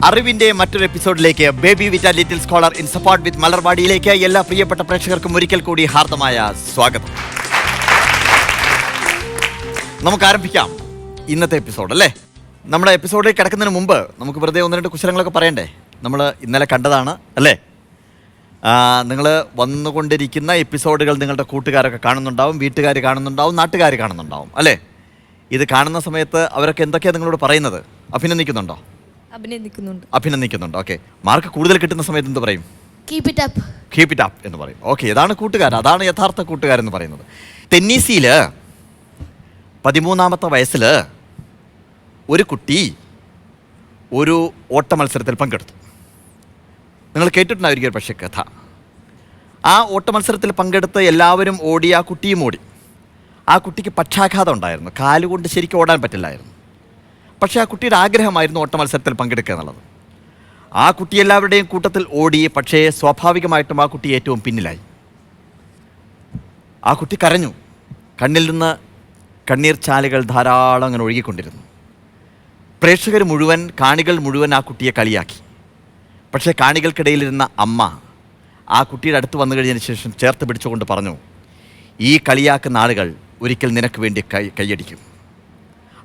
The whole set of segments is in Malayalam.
അറിവിന്റെ മറ്റൊരു എപ്പിസോഡിലേക്ക് baby with a little scholar in support with മലർവാടിയിലേക്ക് എല്ലാ പ്രിയപ്പെട്ട പ്രേക്ഷകർക്കും ഒരിക്കൽ കൂടി ഹാർദമായ സ്വാഗതം. നമുക്ക് ആരംഭിക്കാം ഇന്നത്തെ എപ്പിസോഡ് അല്ലേ. നമ്മുടെ എപ്പിസോഡിൽ കിടക്കുന്നതിന് മുമ്പ് നമുക്ക് വെറുതെ ഒന്ന് രണ്ട് കുശലങ്ങളൊക്കെ പറയണ്ടേ. നമ്മൾ ഇന്നലെ കണ്ടതാണ് അല്ലേ. നിങ്ങൾ വന്നുകൊണ്ടിരിക്കുന്ന എപ്പിസോഡുകൾ നിങ്ങളുടെ കൂട്ടുകാരൊക്കെ കാണുന്നുണ്ടാവും, വീട്ടുകാർ കാണുന്നുണ്ടാവും, നാട്ടുകാർ കാണുന്നുണ്ടാവും അല്ലേ. ഇത് കാണുന്ന സമയത്ത് അവരൊക്കെ എന്തൊക്കെയാണ് നിങ്ങളോട് പറയുന്നത്? അഭിനന്ദിക്കുന്നുണ്ടോ? അഭിനന്ദിക്കുന്നുണ്ട്. ഓക്കെ, മാർക്ക് കൂടുതൽ കിട്ടുന്ന സമയത്ത് എന്ത് പറയും? കീപ് ഇറ്റ് അപ്പ് എന്ന് പറയും. ഓക്കെ, ഇതാണ് കൂട്ടുകാർ, അതാണ് യഥാർത്ഥ കൂട്ടുകാരെന്ന് പറയുന്നത്. ടെന്നീസിയിൽ 13-ാമത്തെ വയസ്സിൽ ഒരു കുട്ടി ഒരു ഓട്ട മത്സരത്തിൽ പങ്കെടുത്തു. നിങ്ങൾ കേട്ടിട്ടുണ്ടായിരിക്കും പക്ഷേ കഥ. ആ ഓട്ട മത്സരത്തിൽ പങ്കെടുത്ത് എല്ലാവരും ഓടി, ആ കുട്ടിയും ഓടി. ആ കുട്ടിക്ക് പക്ഷാഘാതം ഉണ്ടായിരുന്നു, കാലുകൊണ്ട് ശരിക്കും ഓടാൻ പറ്റില്ലായിരുന്നു. പക്ഷേ ആ കുട്ടിയുടെ ആഗ്രഹമായിരുന്നു ഓട്ട മത്സരത്തിൽ പങ്കെടുക്കുക എന്നുള്ളത്. ആ കുട്ടി എല്ലാവരുടെയും കൂട്ടത്തിൽ ഓടി, പക്ഷേ സ്വാഭാവികമായിട്ടും ആ കുട്ടി ഏറ്റവും പിന്നിലായി. ആ കുട്ടി കരഞ്ഞു. കണ്ണിൽ നിന്ന് കണ്ണീർ ചാലുകൾ ധാരാളം അങ്ങനെ ഒഴുകിക്കൊണ്ടിരുന്നു. പ്രേക്ഷകർ മുഴുവൻ, കാണികൾ മുഴുവൻ ആ കുട്ടിയെ കളിയാക്കി. പക്ഷേ കാണികൾക്കിടയിലിരുന്ന അമ്മ ആ കുട്ടിയുടെ അടുത്ത് വന്നു കഴിഞ്ഞതിന് ശേഷം ചേർത്ത് പിടിച്ചുകൊണ്ട് പറഞ്ഞു, ഈ കളിയാക്കുന്ന ആളുകൾ ഒരിക്കൽ നിനക്ക് വേണ്ടി കൈയടിക്കും.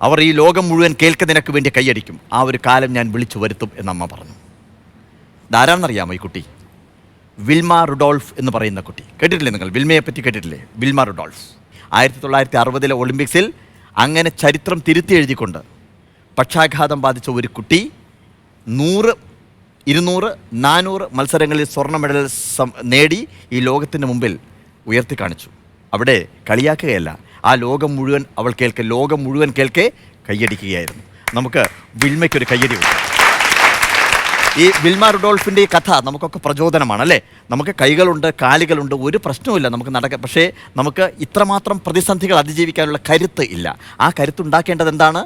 അവർ ഈ ലോകം മുഴുവൻ കേൾക്ക നിനക്ക് വേണ്ടി കൈയടിക്കും. ആ ഒരു കാലം ഞാൻ വിളിച്ചു വരുത്തും എന്നമ്മ പറഞ്ഞു. ഇതാരാണെന്നറിയാമോ ഈ കുട്ടി? വിൽമ റുഡോൾഫ് എന്ന് പറയുന്ന കുട്ടി. കേട്ടിട്ടില്ലേ നിങ്ങൾ? വിൽമയെ പറ്റി കേട്ടിട്ടില്ലേ? വിൽമ റുഡോൾഫ് 1960 ഒളിമ്പിക്സിൽ അങ്ങനെ ചരിത്രം തിരുത്തി എഴുതിക്കൊണ്ട് പക്ഷാഘാതം ബാധിച്ച ഒരു കുട്ടി 100, 200, 400 മത്സരങ്ങളിൽ സ്വർണ്ണ മെഡൽ നേടി ഈ ലോകത്തിന് മുമ്പിൽ ഉയർത്തി കാണിച്ചു. അവിടെ കളിയാക്കുകയല്ല, ആ ലോകം മുഴുവൻ ലോകം മുഴുവൻ കേൾക്കെ കയ്യടിക്കുകയായിരുന്നു. നമുക്ക് വിൽമയ്ക്കൊരു കയ്യടി കൊടുക്കാം. ഈ വിൽമ റുഡോൾഫിൻ്റെ ഈ കഥ നമുക്കൊക്കെ പ്രചോദനമാണ് അല്ലേ. നമുക്ക് കൈകളുണ്ട്, കാലുകളുണ്ട്, ഒരു പ്രശ്നവുമില്ല, നമുക്ക് നടക്കാം. പക്ഷേ നമുക്ക് ഇത്രമാത്രം പ്രതിസന്ധികൾ അതിജീവിക്കാനുള്ള കരുത്ത് ഇല്ല. ആ കരുത്തുണ്ടാക്കേണ്ടത് എന്താണ്?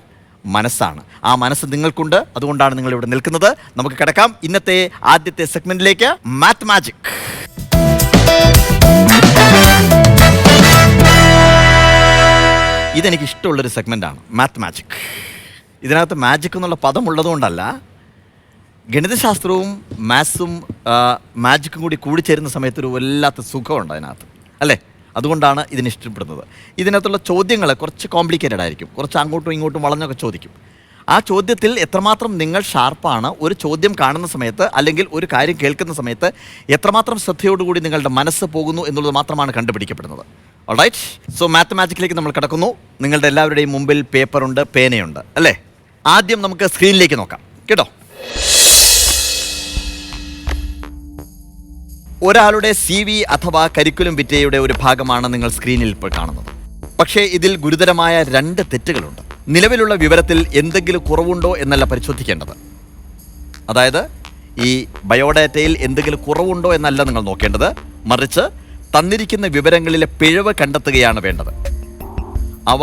മനസ്സാണ്. ആ മനസ്സ് നിങ്ങൾക്കുണ്ട്, അതുകൊണ്ടാണ് നിങ്ങൾ ഇവിടെ നിൽക്കുന്നത്. നമുക്ക് കിടക്കാം ഇന്നത്തെ ആദ്യത്തെ സെഗ്മെന്റിലേക്ക്. Math magic. ഇതെനിക്ക് ഇഷ്ടമുള്ളൊരു സെഗ്മെൻ്റാണ് മാത്ത് മാജിക്. ഇതിനകത്ത് മാജിക് എന്നുള്ള പദം ഉള്ളതുകൊണ്ടല്ല, ഗണിതശാസ്ത്രവും മാത്സും മാജിക്കും കൂടി കൂടിച്ചേരുന്ന സമയത്ത് ഒരു വല്ലാത്ത സുഖമുണ്ട് അതിനകത്ത് അല്ലേ. അതുകൊണ്ടാണ് ഇതിന് ഇഷ്ടപ്പെടുന്നത്. ഇതിനകത്തുള്ള ചോദ്യങ്ങൾ കുറച്ച് കോംപ്ലിക്കേറ്റഡ് ആയിരിക്കും, കുറച്ച് അങ്ങോട്ടും ഇങ്ങോട്ടും വളഞ്ഞൊക്കെ ചോദിക്കും. ആ ചോദ്യത്തിൽ എത്രമാത്രം നിങ്ങൾ ഷാർപ്പാണ്, ഒരു ചോദ്യം കാണുന്ന സമയത്ത് അല്ലെങ്കിൽ ഒരു കാര്യം കേൾക്കുന്ന സമയത്ത് എത്രമാത്രം ശ്രദ്ധയോടുകൂടി നിങ്ങളുടെ മനസ്സ് പോകുന്നു എന്നുള്ളത് മാത്രമാണ് കണ്ടുപിടിക്കപ്പെടുന്നത്. ഓൾറൈറ്റ്, സോ മാത്തമാറ്റിക്കിലേക്ക് നമ്മൾ കിടക്കുന്നു. നിങ്ങളുടെ എല്ലാവരുടെയും മുമ്പിൽ പേപ്പറുണ്ട്, പേനയുണ്ട് അല്ലേ. ആദ്യം നമുക്ക് സ്ക്രീനിലേക്ക് നോക്കാം കേട്ടോ. ഒരാളുടെ CV അഥവാ കരിക്കുലം വിറ്റയുടെ ഒരു ഭാഗമാണ് നിങ്ങൾ സ്ക്രീനിൽ ഇപ്പോൾ കാണുന്നത്. പക്ഷേ ഇതിൽ ഗുരുതരമായ 2 തെറ്റുകളുണ്ട്. നിലവിലുള്ള വിവരത്തിൽ എന്തെങ്കിലും കുറവുണ്ടോ എന്നല്ല പരിശോധിക്കേണ്ടത്. അതായത് ഈ ബയോഡാറ്റയിൽ എന്തെങ്കിലും കുറവുണ്ടോ എന്നല്ല നിങ്ങൾ നോക്കേണ്ടത്, മറിച്ച് തന്നിരിക്കുന്ന വിവരങ്ങളിലെ പിഴവ് കണ്ടെത്തുകയാണ് വേണ്ടത്. അവ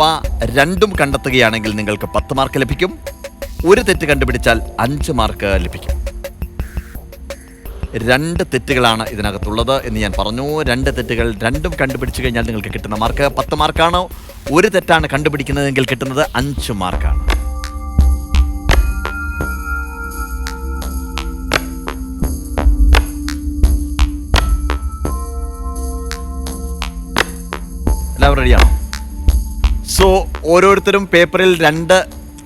രണ്ടും കണ്ടെത്തുകയാണെങ്കിൽ നിങ്ങൾക്ക് 10 മാർക്ക് ലഭിക്കും. ഒരു തെറ്റ് കണ്ടുപിടിച്ചാൽ 5 മാർക്ക് ലഭിക്കും. 2 തെറ്റുകളാണ് ഇതിനകത്തുള്ളത് എന്ന് ഞാൻ പറഞ്ഞു. 2 തെറ്റുകൾ രണ്ടും കണ്ടുപിടിച്ചു കഴിഞ്ഞാൽ നിങ്ങൾക്ക് കിട്ടുന്ന മാർക്ക് 10 മാർക്കാണ്. ഒരു തെറ്റാണ് കണ്ടുപിടിക്കുന്നതെങ്കിൽ കിട്ടുന്നത് 5 മാർക്കാണ്. എല്ലാവരും റെഡിയാണോ? സോ ഓരോരുത്തരും പേപ്പറിൽ 2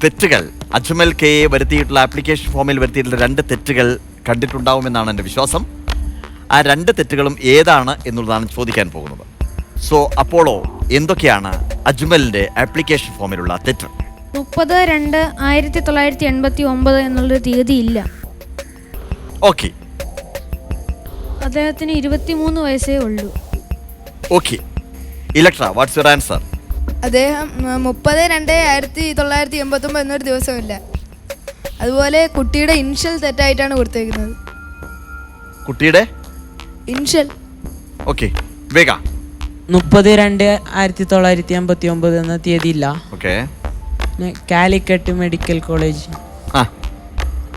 തെറ്റുകൾ, അജ്മൽ കെ വരുത്തിയിട്ടുള്ള ആപ്ലിക്കേഷൻ ഫോമിൽ വരുത്തിയിട്ടുള്ള 2 തെറ്റുകൾ കണ്ടിട്ടുണ്ടാവുമെന്നാണ് എൻ്റെ വിശ്വാസം. ആ 2 തെറ്റുകളും ഏതാണ് എന്നുള്ളതാണ് ചോദിക്കാൻ പോകുന്നത്. സോ അപ്പോളോ, എന്തൊക്കെയാണ് അജ്മലിൻ്റെ ആപ്ലിക്കേഷൻ ഫോമിലുള്ള തെറ്റ്? 30-2-1989 എന്നുള്ളൊരു തീയതി ഇല്ല. ഓക്കെ. അദ്ദേഹത്തിന് 23 വയസ്സേ ഉള്ളൂ. Okay. Electra, watts your answer? അദ്ദേഹം 30-2-1989 എന്നൊരു ദിവസമില്ല. അതുപോലെ കുട്ടിയുടെ ഇൻഷ്യൽ തെറ്റായിട്ടാണ് കൊടുത്തേക്കുന്നത്. കുട്ടിയുടെ ഇൻഷ്യൽ. ഓക്കെ. വേഗ. 30-2-1989 എന്ന തീയതി ഇല്ല. Okay. Calicut medical college.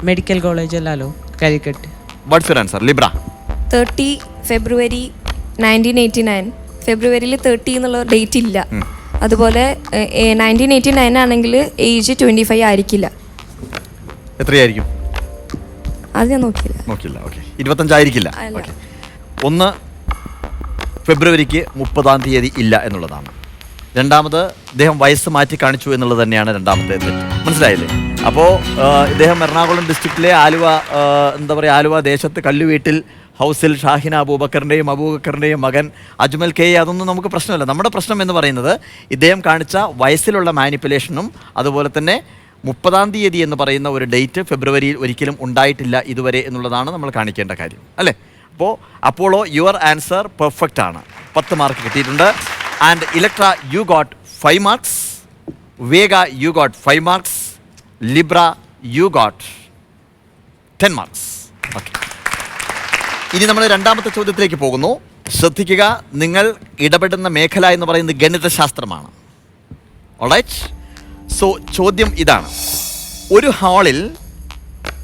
Medical college അല്ലല്ലോ, Calicut. What's your answer? Libra. 30 ഫെബ്രുവരി 1989. ഫെബ്രുവരിയിൽ 30 എന്നുള്ള ഡേറ്റ് ഇല്ല. അതുപോലെ 1989 ആണെങ്കിൽ ഏജ് 25 ആയിരിക്കില്ല. എത്രയായിരിക്കും? അത് ഞാൻ നോക്കിയില്ല. നോക്കില്ല. ഓക്കെ, 25 ആയിരിക്കില്ല. അല്ല. ഓക്കെ, 1 ഫെബ്രുവരിക്ക് 30 ഇല്ല എന്നുള്ളതാണ്. രണ്ടാമത് ഇദ്ദേഹം വയസ്സ് മാറ്റി കാണിച്ചു എന്നുള്ളത് തന്നെയാണ് രണ്ടാമത്തെ തെറ്റ്. മനസ്സിലായില്ലേ? അപ്പോൾ ഇദ്ദേഹം എറണാകുളം ഡിസ്ട്രിക്റ്റിലെ ആലുവ എന്താ പറയുക, ആലുവ ദേശത്ത് കല്ലുവീട്ടിൽ ഹൗസിൽ ഷാഹിന അബൂബക്കറിൻ്റെയും മകൻ അജ്മൽ കെ, അതൊന്നും നമുക്ക് പ്രശ്നമല്ല. നമ്മുടെ പ്രശ്നം എന്ന് പറയുന്നത് ഇദ്ദേഹം കാണിച്ച വയസ്സിലുള്ള മാനിപ്പുലേഷനും അതുപോലെ തന്നെ 30 എന്ന് പറയുന്ന ഒരു ഡേറ്റ് ഫെബ്രുവരിയിൽ ഒരിക്കലും ഉണ്ടായിട്ടില്ല ഇതുവരെ എന്നുള്ളതാണ് നമ്മൾ കാണിക്കേണ്ട കാര്യം, അല്ലേ? അപ്പോൾ അപ്പോളോ യുവർ ആൻസർ പെർഫെക്റ്റ് ആണ്, 10 മാർക്ക് കിട്ടിയിട്ടുണ്ട്. And Electra you got 5 marks, Vega you got 5 marks, Libra you got 10 marks. Okay, ഇനി നമ്മൾ രണ്ടാമത്തെ ചോദ്യത്തിലേക്ക് പോകുന്നു. ശ്രദ്ധിക്കുക, നിങ്ങൾ ഇടപെടുന്ന മേഖല എന്ന് പറയുന്നത് ഗണിതശാസ്ത്രമാണ്. ഓൾറൈറ്റ്, സോ ചോദ്യം ഇതാണ്. ഒരു ഹാളിൽ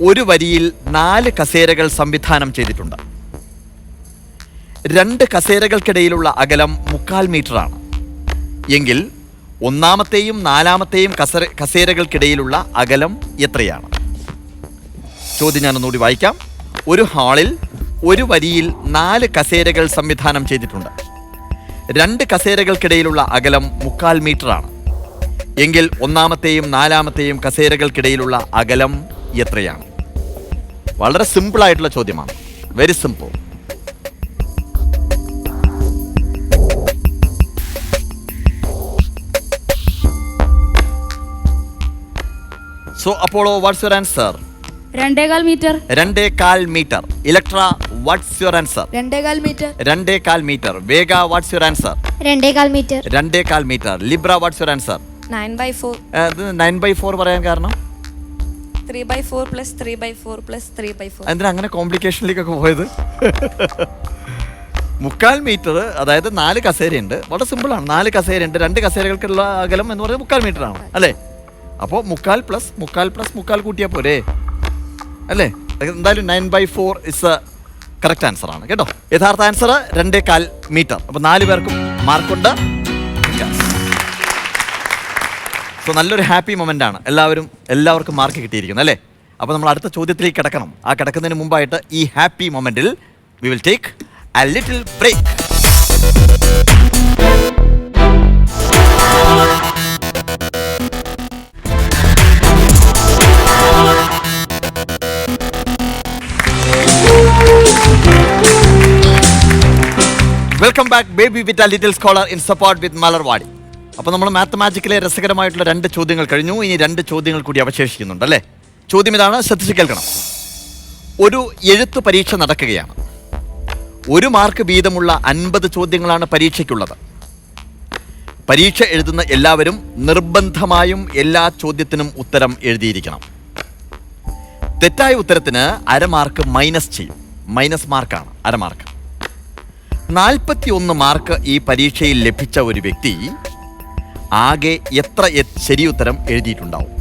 ഒരു വരിയിൽ 4 കസേരകൾ സംവിധാനം ചെയ്തിട്ടുണ്ട്. 2 കസേരകൾക്കിടയിലുള്ള അകലം 3/4 മീറ്ററാണ്. എങ്കിൽ ഒന്നാമത്തെയും 4ാമത്തെയും കസേരകൾക്കിടയിലുള്ള അകലം എത്രയാണ്? ചോദ്യം ഞാനൊന്നുകൂടി വായിക്കാം. ഒരു ഹാളിൽ ഒരു വരിയിൽ 4 കസേരകൾ സംവിധാനം ചെയ്തിട്ടുണ്ട്. 2 കസേരകൾക്കിടയിലുള്ള അകലം 3/4 മീറ്ററാണ്. എങ്കിൽ ഒന്നാമത്തെയും 4ാമത്തെയും കസേരകൾക്കിടയിലുള്ള അകലം എത്രയാണ്? വളരെ സിമ്പിളായിട്ടുള്ള ചോദ്യമാണ്, very simple. So Apollo, what's your answer? 2.25 metre. 2.25 metre. Electra, what's your answer? 2.25 metre. 2.25 metre. Vega, what's your answer? 2.25 metre. 2.25 metre. Libra, what's your answer? 9/4. 9/4 പറയാൻ കാരണം 3/4 plus 3/4 plus 3/4. എന്തിനാ അങ്ങനെ കോംപ്ലിക്കേഷനിലേക്കൊക്കെ പോയത്? 3/4 മീറ്റർ, അതായത് 4 കസേരയുണ്ട്. വളരെ സിമ്പിളാണ്. 4 കസേരയുണ്ട്, 2 കസേരകൾക്കുള്ള അകലം എന്ന് പറയുന്നത് 3/4 മീറ്റർ ആണ്, അല്ലേ? അപ്പോൾ 3/4 പ്ലസ് 3/4 കൂട്ടിയാൽ പോരെ, അല്ലേ? എന്തായാലും 9/4 ഇസ് കറക്റ്റ് ആൻസർ ആണ് കേട്ടോ. യഥാർത്ഥ ആൻസർ 2.25 മീറ്റർ. അപ്പോൾ 4 പേർക്കും മാർക്കുണ്ട്. സോ നല്ലൊരു ഹാപ്പി മൊമെൻ്റ് ആണ്. എല്ലാവർക്കും മാർക്ക് കിട്ടിയിരിക്കുന്നു, അല്ലേ? അപ്പോൾ നമ്മൾ അടുത്ത ചോദ്യത്തിലേക്ക് കിടക്കണം. ആ കിടക്കുന്നതിന് മുമ്പായിട്ട് ഈ ഹാപ്പി മൊമെൻറ്റിൽ we will take a little break. Welcome back baby with a little scholar in support with Malarvadi. അപ്പോൾ നമ്മൾ മാത്തമാറ്റിക്കിലെ രസകരമായിട്ടുള്ള 2 ചോദ്യങ്ങൾ കഴിഞ്ഞു. ഇനി 2 ചോദ്യങ്ങൾ കൂടി അവശേഷിക്കുന്നുണ്ട്, അല്ലേ? ചോദ്യം ഇതാണ്, ശ്രദ്ധിച്ച് കേൾക്കണം. ഒരു എഴുത്ത് പരീക്ഷ നടക്കുകയാണ്. 1 മാർക്ക് വീതമുള്ള 50 ചോദ്യങ്ങളാണ് പരീക്ഷയ്ക്കുള്ളത്. പരീക്ഷ എഴുതുന്ന എല്ലാവരും നിർബന്ധമായും എല്ലാ ചോദ്യത്തിനും ഉത്തരം എഴുതിയിരിക്കണം. തെറ്റായ ഉത്തരത്തിന് 1/2 മാർക്ക് മൈനസ് ചെയ്യും. മൈനസ് മാർക്കാണ് 1/2 മാർക്ക്. 41 മാർക്ക് ഈ പരീക്ഷയിൽ ലഭിച്ച ഒരു വ്യക്തി ആകെ എത്ര ശരിയുത്തരം എഴുതിയിട്ടുണ്ടാവും?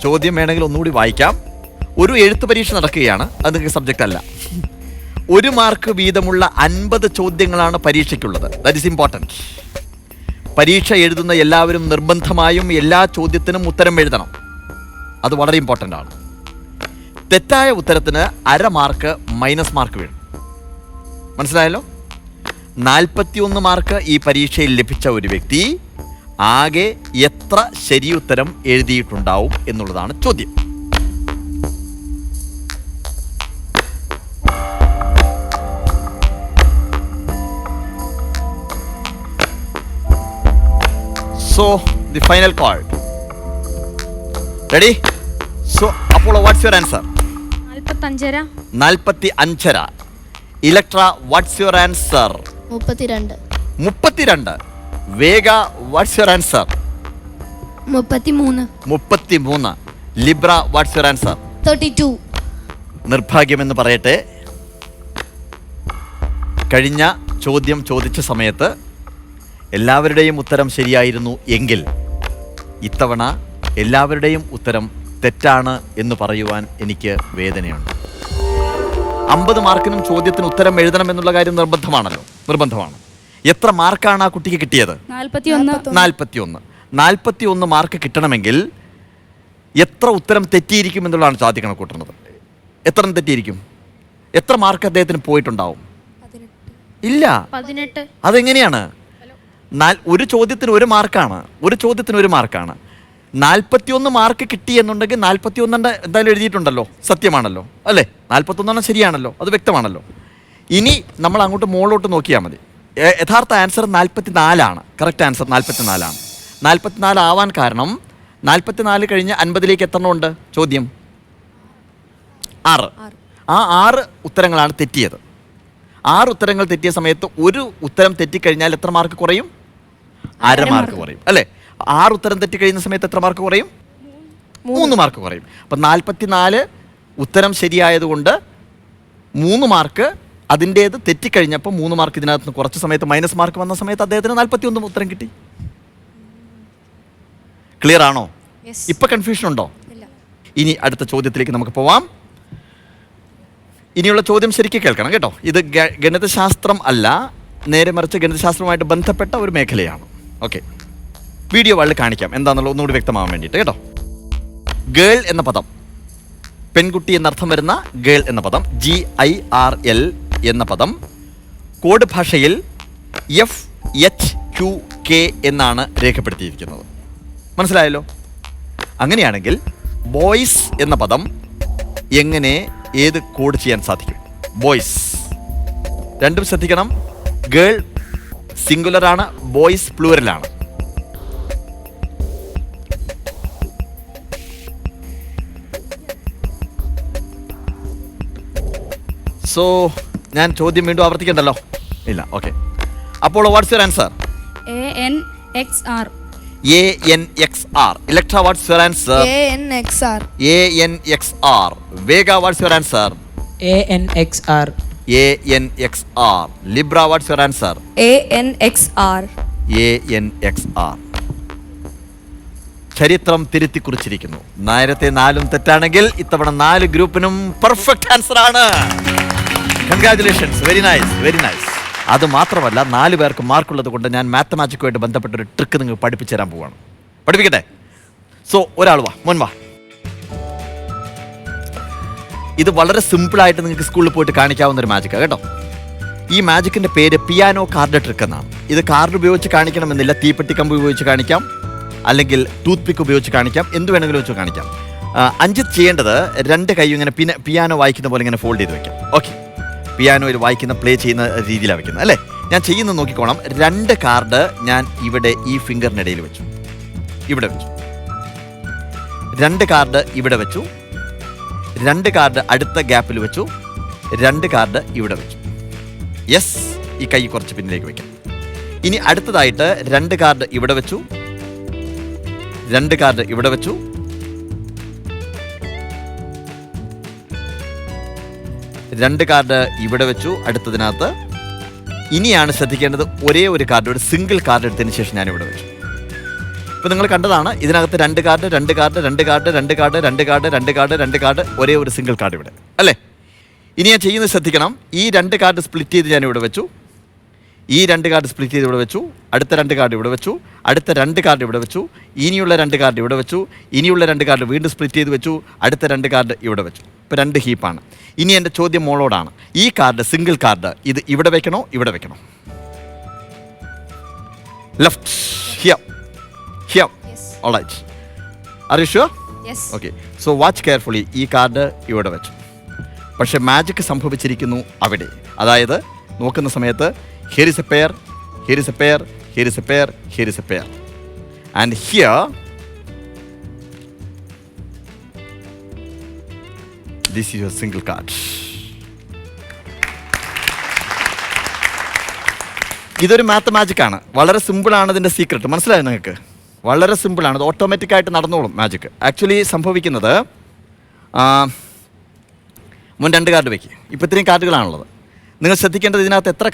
ചോദ്യം വേണമെങ്കിൽ ഒന്നുകൂടി വായിക്കാം. ഒരു എഴുത്ത് പരീക്ഷ നടക്കുകയാണ്, അത് നിങ്ങൾക്ക് സബ്ജക്റ്റ് അല്ല. 1 മാർക്ക് വീതമുള്ള 50 ചോദ്യങ്ങളാണ് പരീക്ഷയ്ക്കുള്ളത്. That is important. പരീക്ഷ എഴുതുന്ന എല്ലാവരും നിർബന്ധമായും എല്ലാ ചോദ്യത്തിനും ഉത്തരം എഴുതണം. അത് വളരെ ഇമ്പോർട്ടൻ്റ് ആണ്. തെറ്റായ ഉത്തരത്തിന് 1/2 മാർക്ക് മൈനസ് മാർക്ക് വീഴും. മനസ്സിലായല്ലോ? 41 മാർക്ക് ഈ പരീക്ഷയിൽ ലഭിച്ച ഒരു വ്യക്തി ആകെ എത്ര ശരിയുത്തരം എഴുതിയിട്ടുണ്ടാവും എന്നുള്ളതാണ് ചോദ്യം. So the final call. Ready? So Apollo, what's your answer? 45. 45. Electra, what's your answer? 32. 32. Vega, what's your answer? 33. 33. Libra, what's your answer? 32. നിർഭാഗ്യമെന്ന് പറയട്ടെ, കഴിഞ്ഞ ചോദ്യം ചോദിച്ച സമയത്ത് എല്ലാവരുടെയും ഉത്തരം ശരിയായിരുന്നു എങ്കിൽ ഇത്തവണ എല്ലാവരുടെയും ഉത്തരം തെറ്റാണ് എന്ന് പറയുവാൻ എനിക്ക് വേദനയുണ്ട്. 50 മാർക്കിനും ചോദ്യത്തിന് ഉത്തരം എഴുതണം എന്നുള്ള കാര്യം നിർബന്ധമാണ്. എത്ര മാർക്കാണ് ആ കുട്ടിക്ക് കിട്ടിയത്? 41. 41 മാർക്ക് കിട്ടണമെങ്കിൽ എത്ര ഉത്തരം തെറ്റിയിരിക്കും എന്നുള്ളതാണ് ചോദ്യം കണക്കൂട്ടുന്നത്. എത്ര തെറ്റിയിരിക്കും? എത്ര മാർക്ക് അദ്ദേഹത്തിന് പോയിട്ടുണ്ടാവും? ഇല്ല. 18. അതെങ്ങനെയാണ്? ഒരു ചോദ്യത്തിന് ഒരു മാർക്കാണ്. 41 മാർക്ക് കിട്ടി എന്നുണ്ടെങ്കിൽ 41 എന്തായാലും എഴുതിയിട്ടുണ്ടല്ലോ, സത്യമാണല്ലോ അല്ലേ? 41 ശരിയാണല്ലോ, അത് വ്യക്തമാണല്ലോ. ഇനി നമ്മൾ അങ്ങോട്ട് മുകളിലോട്ട് നോക്കിയാൽ മതി. യഥാർത്ഥ ആൻസർ 44 കറക്റ്റ് ആൻസർ 44 44 ആവാൻ കാരണം 44 കഴിഞ്ഞ് 50ലേക്ക് എത്തണമുണ്ട് ചോദ്യം 6. ആ 6 ഉത്തരങ്ങളാണ് തെറ്റിയത്. 6 ഉത്തരങ്ങൾ തെറ്റിയ സമയത്ത് ഒരു ഉത്തരം തെറ്റിക്കഴിഞ്ഞാൽ എത്ര മാർക്ക് കുറയും? അര മാർക്ക് കുറയും അല്ലേ? 6 ഉത്തരം തെറ്റിക്കഴിയുന്ന സമയത്ത് എത്ര മാർക്ക് കുറയും? 3 മാർക്ക് കുറയും. അപ്പം 44 ഉത്തരം ശരിയായതുകൊണ്ട് 3 മാർക്ക് അതിൻ്റേത് തെറ്റിക്കഴിഞ്ഞപ്പോൾ 3 മാർക്ക് ഇതിനകത്ത് നിന്ന് കുറച്ച് സമയത്ത് മൈനസ് മാർക്ക് വന്ന സമയത്ത് അദ്ദേഹത്തിന് 41 ഉത്തരം കിട്ടി. ക്ലിയർ ആണോ? ഇപ്പൊ കൺഫ്യൂഷൻ ഉണ്ടോ? ഇനി അടുത്ത ചോദ്യത്തിലേക്ക് നമുക്ക് പോവാം. ഇനിയുള്ള ചോദ്യം ശരിക്കും കേൾക്കണം കേട്ടോ. ഇത് ഗണിതശാസ്ത്രം അല്ല, നേരെ മറിച്ച് ഗണിതശാസ്ത്രവുമായിട്ട് ബന്ധപ്പെട്ട ഒരു മേഖലയാണ്. ഓക്കെ, വീഡിയോ വളരെ കാണിക്കാം എന്താണെന്നുള്ളത് ഒന്നുകൂടി വ്യക്തമാവാൻ വേണ്ടിയിട്ട് കേട്ടോ. ഗേൾ എന്ന പദം, പെൺകുട്ടി എന്നർത്ഥം വരുന്ന ഗേൾ എന്ന പദം, GIRL എന്ന പദം കോഡ് ഭാഷയിൽ FHQK എന്നാണ് രേഖപ്പെടുത്തിയിരിക്കുന്നത്. മനസ്സിലായല്ലോ? അങ്ങനെയാണെങ്കിൽ ബോയ്സ് എന്ന പദം എങ്ങനെ ഏത് കോഡ് ചെയ്യാൻ സാധിക്കും? ബോയ്സ് രണ്ടും ശ്രദ്ധിക്കണം. ഗേൾ സിംഗുലറാണ്, ബോയ്സ് പ്ലൂറലാണ്. സോ ഞാൻ ചോദ്യം വീണ്ടും ആവർത്തിക്കണ്ടല്ലോ? ഇല്ല. ഓക്കെ, അപ്പോൾ what's your answer? ANXR. ANXR. Electra, what's your answer? ANXR. ANXR. Vega, what's your answer? ANXR. ANXR. Libra, what's your answer? ANXR. ANXR. ചരിത്രം തിരുത്തി കുറിച്ചിരിക്കുന്നു. നേരത്തെ 4 തെറ്റാണെങ്കിൽ ഇത്തവണ 4 ഗ്രൂപ്പിനും പെർഫെക്റ്റ് ആൻസർ ആണ്. Congratulations, very nice, very nice. അത് മാത്രമല്ല 4 പേർക്ക് മാർക്കുള്ളത് കൊണ്ട് ഞാൻ മാത്തമാറ്റിക്കുമായിട്ട് ബന്ധപ്പെട്ടൊരു ട്രിക്ക് നിങ്ങൾക്ക് പഠിപ്പിച്ചു തരാൻ പോവാണ്. പഠിപ്പിക്കട്ടെ? സോ ഒരാൾ വാ, മോൻ വാ. ഇത് വളരെ സിമ്പിളായിട്ട് നിങ്ങൾക്ക് സ്കൂളിൽ പോയിട്ട് കാണിക്കാവുന്ന ഒരു മാജിക്കാണ് കേട്ടോ. ഈ മാജിക്കിൻ്റെ പേര് പിയാനോ കാർഡ് ട്രിക്ക് എന്നാണ്. ഇത് കാർഡ് ഉപയോഗിച്ച് കാണിക്കണമെന്നില്ല, തീപ്പെട്ടി കമ്പ് ഉപയോഗിച്ച് കാണിക്കാം, അല്ലെങ്കിൽ ടൂത്ത് പിക്ക് ഉപയോഗിച്ച് കാണിക്കാം, എന്ത് വേണമെങ്കിലും വെച്ച് കാണിക്കാം. അഞ്ജിത്ത് ചെയ്യേണ്ടത് 2 കൈ ഇങ്ങനെ പിയാനോ വായിക്കുന്ന പോലെ ഇങ്ങനെ ഫോൾഡ് ചെയ്ത് വെക്കാം. ഓക്കെ, പിയാനോയിൽ വായിക്കുന്ന പ്ലേ ചെയ്യുന്ന രീതിയിലാണ് വെക്കുന്നത് അല്ലേ? ഞാൻ ചെയ്യുന്നത് നോക്കിക്കോണം. 2 കാർഡ് ഞാൻ ഇവിടെ ഈ ഫിംഗറിനിടയിൽ വെച്ചു, ഇവിടെ വെച്ചു. 2 കാർഡ് ഇവിടെ വെച്ചു, 2 കാർഡ് അടുത്ത ഗ്യാപ്പിൽ വെച്ചു, 2 കാർഡ് ഇവിടെ വെച്ചു. യെസ്, ഈ കൈ കുറച്ച് പിന്നിലേക്ക് വെക്കാം. ഇനി അടുത്തതായിട്ട് 2 കാർഡ് ഇവിടെ വെച്ചു, 2 കാർഡ് ഇവിടെ വെച്ചു, 2 കാർഡ് ഇവിടെ വെച്ചു. അടുത്തതിനകത്ത് ഇനിയാണ് ശ്രദ്ധിക്കേണ്ടത്, ഒരേ ഒരു കാർഡ്, ഒരു സിംഗിൾ കാർഡ് എടുത്തതിന് ശേഷം ഞാൻ ഇവിടെ വെച്ചു. ഇപ്പോൾ നിങ്ങൾ കണ്ടതാണ്, ഇതിനകത്ത് 2 card, 2 card, 2 card, 2 card, 2 card, 2 card, 2 card, ഒരേ ഒരു സിംഗിൾ കാർഡ് ഇവിടെ അല്ലേ? ഇനി ഞാൻ ചെയ്യുന്നത് ശ്രദ്ധിക്കണം. ഈ 2 കാർഡ് സ്പ്ലിറ്റ് ചെയ്ത് ഞാൻ ഇവിടെ വെച്ചു, ഈ 2 കാർഡ് സ്പ്ലിറ്റ് ചെയ്ത് ഇവിടെ വെച്ചു, അടുത്ത 2 കാർഡ് ഇവിടെ വെച്ചു, അടുത്ത 2 കാർഡ് ഇവിടെ വെച്ചു, ഇനിയുള്ള 2 കാർഡ് ഇവിടെ വെച്ചു, ഇനിയുള്ള 2 കാർഡ് വീണ്ടും സ്പ്ലിറ്റ് ചെയ്ത് വെച്ചു, അടുത്ത 2 കാർഡ് ഇവിടെ വെച്ചു. ഇപ്പോൾ 2 ഹീപ്പാണ്. ഇനി എൻ്റെ ചോദ്യം മോളോടാണ്. ഈ കാർഡ്, സിംഗിൾ കാർഡ്, ഇത് ഇവിടെ വെക്കണോ ഇവിടെ വെക്കണോ? Left, here, here. Alright, are you sure? Okay, so watch carefully. ഈ കാർഡ് ഇവിടെ വെച്ചു, പക്ഷെ മാജിക് സംഭവിച്ചിരിക്കുന്നു അവിടെ. അതായത് നോക്കുന്ന സമയത്ത് here is a pair, here is a pair, here is a pair, here is a pair, and here this is your single card. ഇതൊരു മാത്തമാജിക്കാണ്, വളരെ സിമ്പിളാണ്. ഇതിൻ്റെ സീക്രട്ട് മനസ്സിലായോ നിങ്ങൾക്ക്? വളരെ സിമ്പിളാണ്, ഇത് ഓട്ടോമാറ്റിക്കായിട്ട് നടന്നോളും മാജിക്ക്. ആക്ച്വലി സംഭവിക്കുന്നത്, മുൻ 2 കാർഡ് വയ്ക്കുക. ഇപ്പോൾ ഇത്രയും കാർഡുകളാണുള്ളത്. നിങ്ങൾ ശ്രദ്ധിക്കേണ്ടത് ഇതിനകത്ത് എത്ര